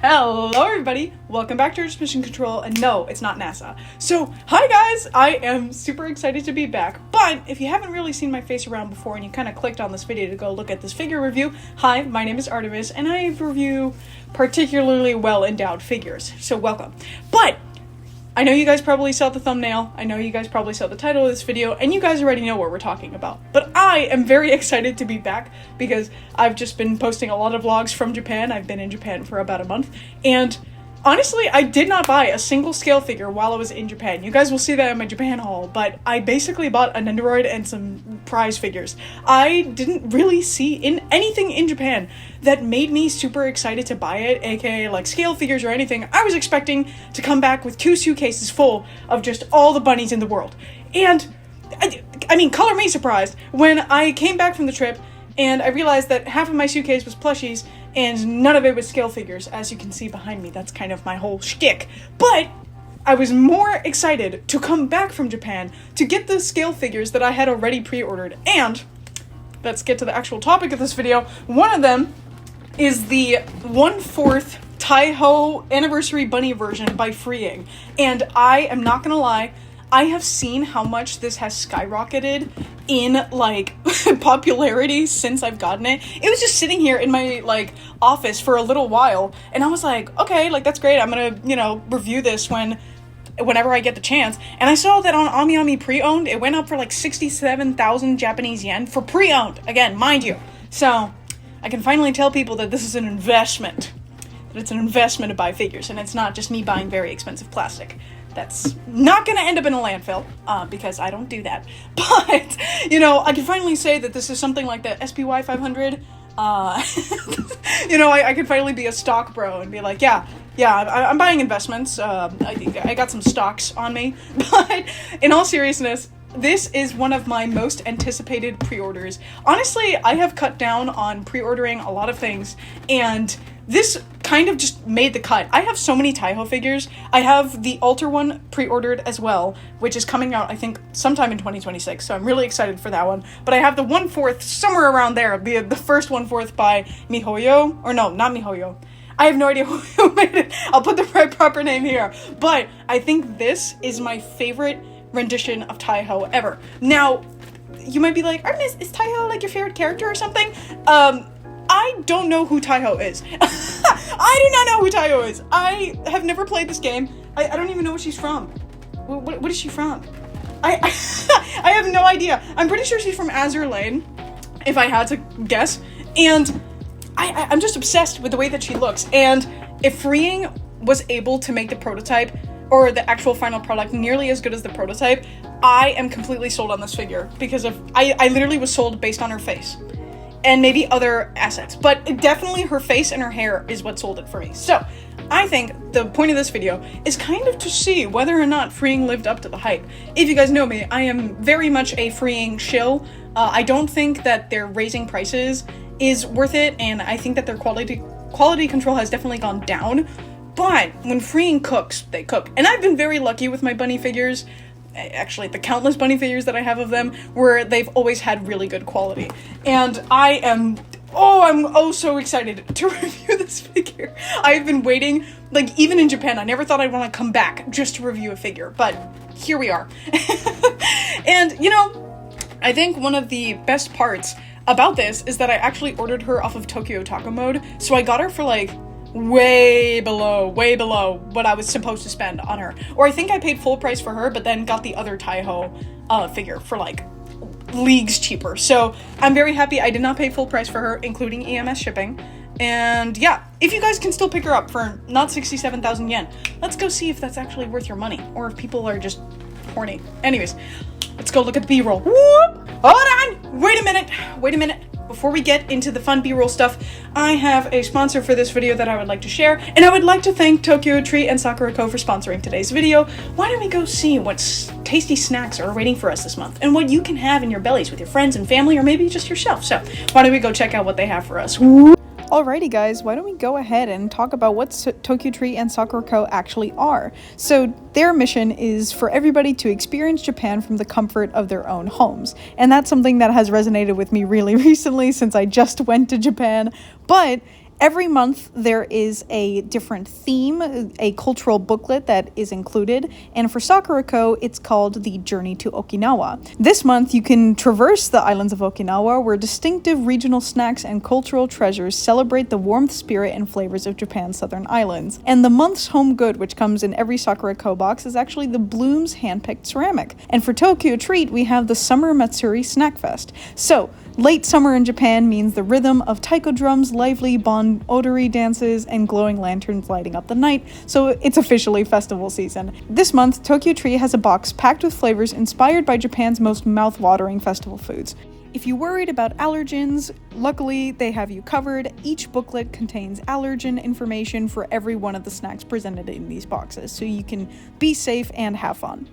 Hello everybody, welcome back to Earth's Mission Control, and no, it's not NASA. So, hi guys, I am super excited to be back, but if you haven't really seen my face around before and you kind of clicked on this video to go look at this figure review, hi, my name is Artemis, and I review particularly well-endowed figures, so welcome. But I know you guys probably saw the thumbnail, I know you guys probably saw the title of this video, and you guys already know what we're talking about. But I am very excited to be back because I've just been posting a lot of vlogs from Japan. I've been in Japan for about a month, and honestly, I did not buy a single scale figure while I was in Japan. You guys will see that in my Japan haul, but I basically bought an Nendoroid and some prize figures. I didn't really see anything in Japan that made me super excited to buy it, aka like scale figures or anything. I was expecting to come back with 2 suitcases full of just all the bunnies in the world. And, I mean, color me surprised when I came back from the trip and I realized that half of my suitcase was plushies and none of it was scale figures, as you can see behind me. That's kind of my whole shtick. But I was more excited to come back from Japan to get the scale figures that I had already pre-ordered. And let's get to the actual topic of this video. One of them is the 1/4 Taihou anniversary bunny version by Freeing. And I am not gonna lie, I have seen how much this has skyrocketed in, like, popularity since I've gotten it. It was just sitting here in my, like, office for a little while, and I was like, okay, like, that's great, I'm gonna, you know, review this whenever I get the chance. And I saw that on AmiAmi pre-owned, it went up for, like, 67,000 Japanese yen for pre-owned, again, mind you. So, I can finally tell people that this is an investment. That it's an investment to buy figures, and it's not just me buying very expensive plastic. That's not going to end up in a landfill, because I don't do that. But, you know, I can finally say that this is something like the SPY 500. You know, I can finally be a stock bro and be like, yeah, I'm buying investments. I got some stocks on me. But in all seriousness, this is one of my most anticipated pre-orders. Honestly, I have cut down on pre-ordering a lot of things, and this kind of just made the cut. I have so many Taihou figures. I have the Alter one pre-ordered as well, which is coming out, I think, sometime in 2026, so I'm really excited for that one. But I have the 1/4 somewhere around there, the first 1/4 by Mihoyo, or no, not Mihoyo. I have no idea who made it. I'll put the proper name here. But I think this is my favorite rendition of Taihou ever. Now, you might be like, Artemis, is Taihou like your favorite character or something? I don't know who Taihou is. I do not know who Taihou is. I have never played this game. I don't even know what she's from. What is she from? I have no idea. I'm pretty sure she's from Azure Lane, if I had to guess. And I'm just obsessed with the way that she looks. And if Freeing was able to make the prototype, or the actual final product, nearly as good as the prototype, I am completely sold on this figure. Because I literally was sold based on her face. And maybe other assets, but definitely her face and her hair is what sold it for me. So, I think the point of this video is kind of to see whether or not Freeing lived up to the hype. If you guys know me, I am very much a Freeing shill. I don't think that their raising prices is worth it, and I think that their quality control has definitely gone down. But when Freeing cooks, they cook. And I've been very lucky with my bunny figures. Actually, the countless bunny figures that I have of them, where they've always had really good quality. And I'm so excited to review this figure. I've been waiting, like, even in Japan, I never thought I'd want to come back just to review a figure, but here we are. And, you know, I think one of the best parts about this is that I actually ordered her off of TokyoTreat mode, so I got her for, like, way below what I was supposed to spend on her. Or I think I paid full price for her, but then got the other Taihou figure for, like, leagues cheaper. So I'm very happy I did not pay full price for her, including EMS shipping. And yeah, if you guys can still pick her up for not 67,000 yen, let's go see if that's actually worth your money, or if people are just horny. Anyways, let's go look at the B-roll. Whoop! Hold on! Wait a minute! Before we get into the fun B-roll stuff, I have a sponsor for this video that I would like to share, and I would like to thank TokyoTreat and Sakuraco for sponsoring today's video. Why don't we go see what tasty snacks are waiting for us this month, and what you can have in your bellies with your friends and family, or maybe just yourself. So, why don't we go check out what they have for us? Alrighty guys, why don't we go ahead and talk about what TokyoTreat and Sakuraco actually are. So their mission is for everybody to experience Japan from the comfort of their own homes. And that's something that has resonated with me really recently since I just went to Japan. But Every month there is a different theme, a cultural booklet that is included, and for Sakuraco, it's called The Journey to Okinawa. This month you can traverse the islands of Okinawa, where distinctive regional snacks and cultural treasures celebrate the warmth, spirit, and flavors of Japan's southern islands. And the month's home good, which comes in every Sakuraco box, is actually the Bloom's hand-picked ceramic. And for TokyoTreat, we have the Summer Matsuri Snack Fest. So, late summer in Japan means the rhythm of taiko drums, lively bon odori dances, and glowing lanterns lighting up the night, so it's officially festival season. This month, TokyoTreat has a box packed with flavors inspired by Japan's most mouth-watering festival foods. If you're worried about allergens, luckily they have you covered. Each booklet contains allergen information for every one of the snacks presented in these boxes, so you can be safe and have fun.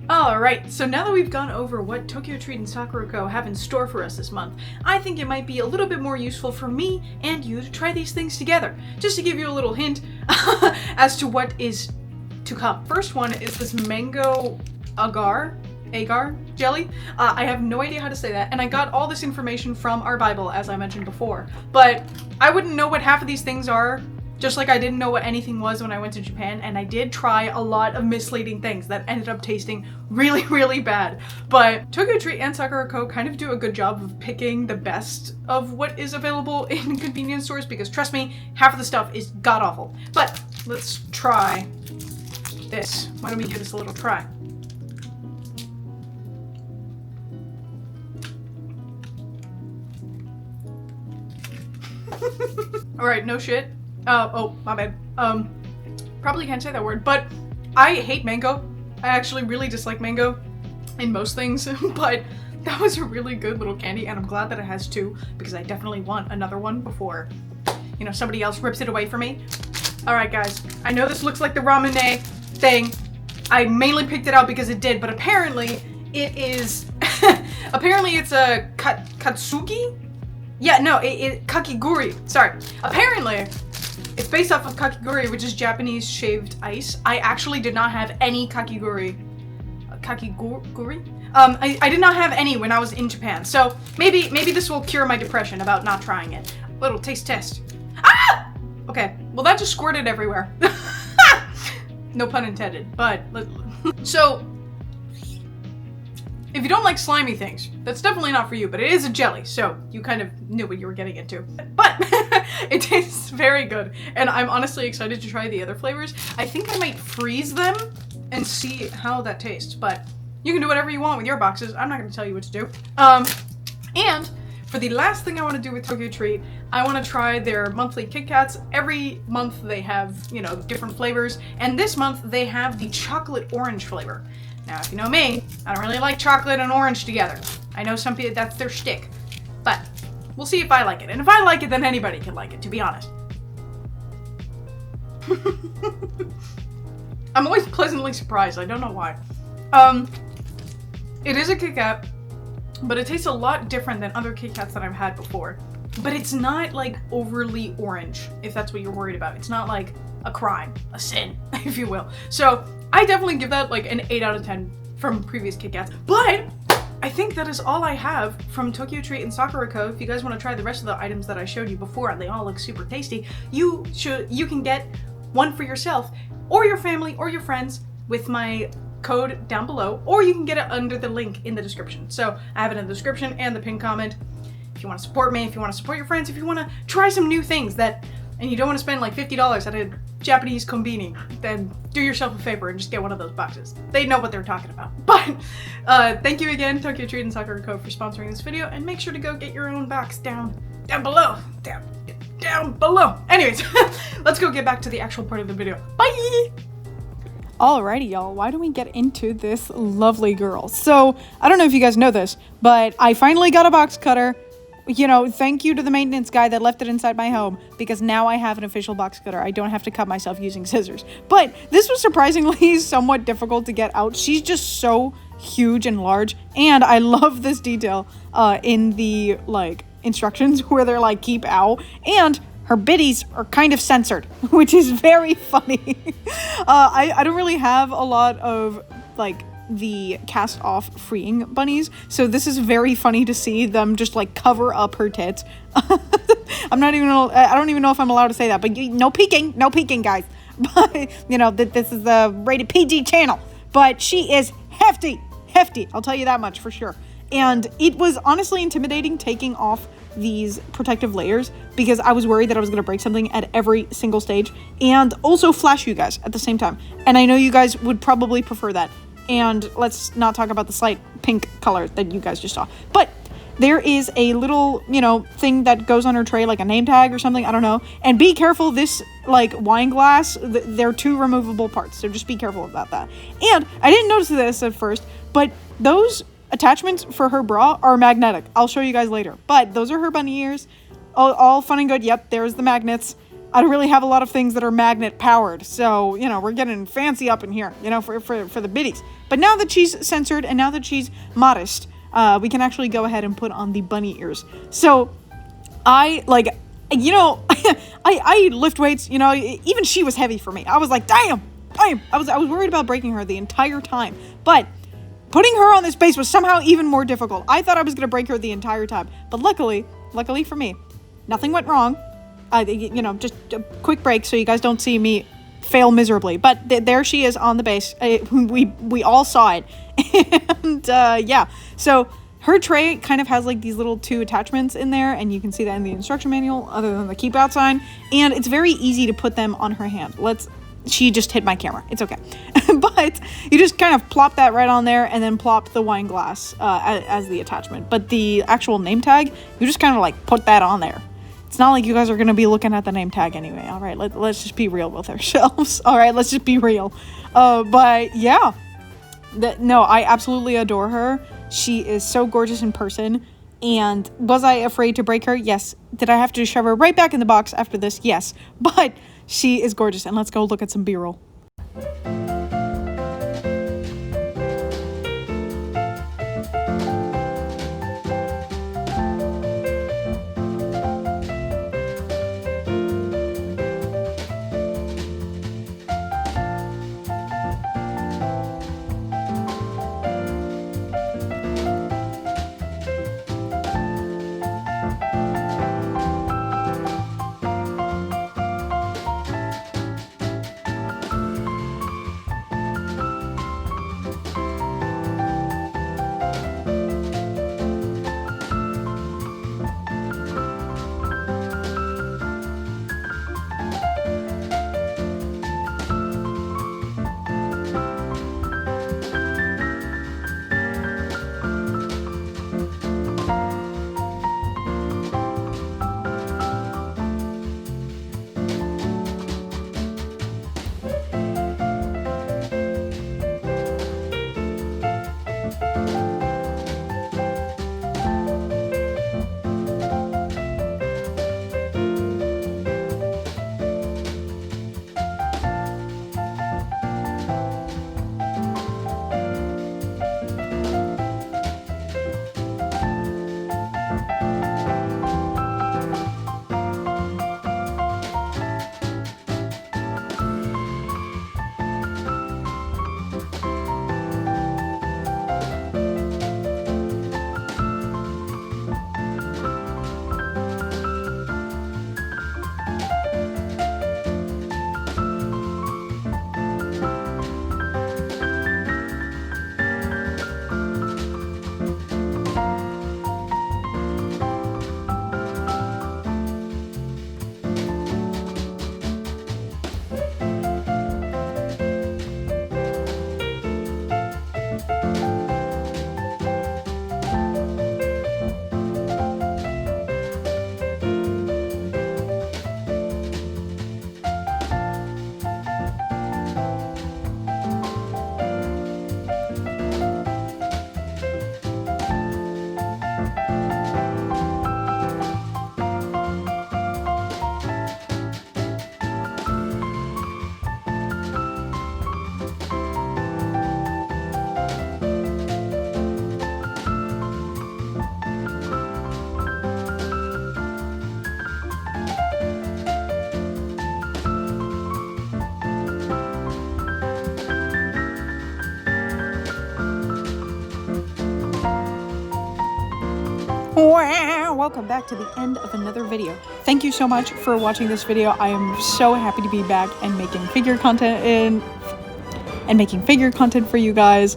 Alright, so now that we've gone over what TokyoTreat and Sakuraco have in store for us this month, I think it might be a little bit more useful for me and you to try these things together, just to give you a little hint as to what is to come. First one is this mango agar jelly. I have no idea how to say that, and I got all this information from our Bible, as I mentioned before, but I wouldn't know what half of these things are, just like I didn't know what anything was when I went to Japan, and I did try a lot of misleading things that ended up tasting really, really bad. But TokyoTreat and Sakuraco kind of do a good job of picking the best of what is available in convenience stores, because trust me, half of the stuff is god-awful. But let's try this. Why don't we give this a little try? Alright, no shit. Oh, my bad. Probably can't say that word, but I hate mango. I actually really dislike mango in most things, but that was a really good little candy, and I'm glad that it has two, because I definitely want another one before, you know, somebody else rips it away from me. Alright guys, I know this looks like the ramune thing. I mainly picked it out because it did, but apparently it is, apparently it's a katsuki? Yeah, no, kakiguri, sorry. Apparently, it's based off of kakiguri, which is Japanese shaved ice. I actually did not have any kakiguri. Kakiguri? I did not have any when I was in Japan, so maybe this will cure my depression about not trying it. Little taste test. Ah! Okay, well that just squirted everywhere. No pun intended, but... So, if you don't like slimy things, that's definitely not for you, but it is a jelly, so you kind of knew what you were getting into. But it tastes very good, and I'm honestly excited to try the other flavors. I think I might freeze them and see how that tastes, but you can do whatever you want with your boxes. I'm not going to tell you what to do. And for the last thing I want to do with TokyoTreat, I want to try their monthly Kit Kats. Every month they have, you know, different flavors, and this month they have the chocolate orange flavor. Now, if you know me, I don't really like chocolate and orange together. I know some people, that's their shtick. But we'll see if I like it. And if I like it, then anybody can like it, to be honest. I'm always pleasantly surprised. I don't know why. It is a Kit Kat, but it tastes a lot different than other Kit Kats that I've had before. But it's not, like, overly orange, if that's what you're worried about. It's not, like, a crime, a sin, if you will. So, I definitely give that like an 8 out of 10 from previous Kit Kats. But I think that is all I have from TokyoTreat and Sakuraco. If you guys want to try the rest of the items that I showed you before, and they all look super tasty, you can get one for yourself or your family or your friends with my code down below, or you can get it under the link in the description. So I have it in the description and the pinned comment. If you want to support me, if you want to support your friends, if you want to try some new things and you don't want to spend like $50 at a Japanese konbini, then do yourself a favor and just get one of those boxes. They know what they're talking about. But thank you again, TokyoTreat and Sakuraco, for sponsoring this video, and make sure to go get your own box down below. Down below. Anyways, let's go get back to the actual part of the video. Bye! Alrighty, y'all, why don't we get into this lovely girl? So, I don't know if you guys know this, but I finally got a box cutter. You know, thank you to the maintenance guy that left it inside my home, because now I have an official box cutter. I don't have to cut myself using scissors. But this was surprisingly somewhat difficult to get out. She's just so huge and large, and I love this detail in the, like, instructions where they're like, keep out, and her biddies are kind of censored, which is very funny. I don't really have a lot of, like, the cast off freeing bunnies. So this is very funny to see them just like cover up her tits. I don't even know if I'm allowed to say that, but no peeking, guys. But you know that this is a rated PG channel, but she is hefty. I'll tell you that much for sure. And it was honestly intimidating taking off these protective layers because I was worried that I was going to break something at every single stage and also flash you guys at the same time. And I know you guys would probably prefer that. And let's not talk about the slight pink color that you guys just saw. But there is a little, thing that goes on her tray, like a name tag or something. I don't know. And be careful, this, wine glass, they're 2 removable parts. So just be careful about that. And I didn't notice this at first, but those attachments for her bra are magnetic. I'll show you guys later. But those are her bunny ears. All fun and good. Yep, there's the magnets. I don't really have a lot of things that are magnet powered. So, we're getting fancy up in here, for the biddies. But now that she's censored and now that she's modest, we can actually go ahead and put on the bunny ears. So I lift weights, even she was heavy for me. I was like, damn. I was worried about breaking her the entire time. But putting her on this base was somehow even more difficult. I thought I was going to break her the entire time. But luckily for me, nothing went wrong. Just a quick break so you guys don't see me fail miserably. But there she is on the base. We all saw it. And yeah, so her tray kind of has like these little 2 attachments in there, and you can see that in the instruction manual other than the keep out sign. And it's very easy to put them on her hand. She just hit my camera. It's okay. But you just kind of plop that right on there and then plop the wine glass as the attachment. But the actual name tag, you just kind of like put that on there. It's not like you guys are going to be looking at the name tag anyway. All right, let's just be real with ourselves. All right, let's just be real. But yeah, no, I absolutely adore her. She is so gorgeous in person. And was I afraid to break her? Yes. Did I have to shove her right back in the box after this? Yes. But she is gorgeous. And let's go look at some B-roll. Welcome back to the end of another video. Thank you so much for watching this video. I am so happy to be back and making figure content for you guys.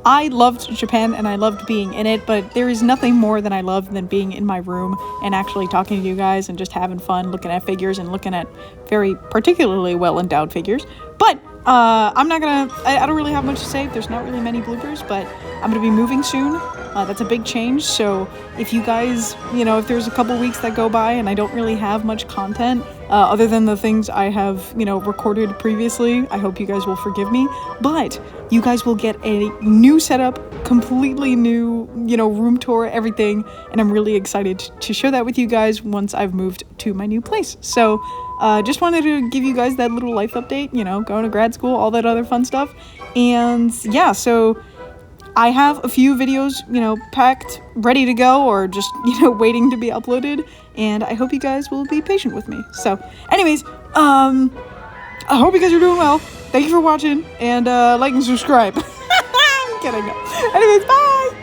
I loved Japan and I loved being in it, but there is nothing more than I love than being in my room and actually talking to you guys and just having fun looking at figures and looking at very particularly well endowed figures. But I don't really have much to say. There's not really many bloopers, but I'm gonna be moving soon. That's a big change, so if you guys, if there's a couple weeks that go by and I don't really have much content, other than the things I have, recorded previously, I hope you guys will forgive me, but you guys will get a new setup, completely new, room tour, everything, and I'm really excited to share that with you guys once I've moved to my new place. So, just wanted to give you guys that little life update, going to grad school, all that other fun stuff, and yeah, so I have a few videos, packed, ready to go, or just, waiting to be uploaded, and I hope you guys will be patient with me. So, anyways, I hope you guys are doing well. Thank you for watching, and like and subscribe. I'm kidding. Anyways, bye!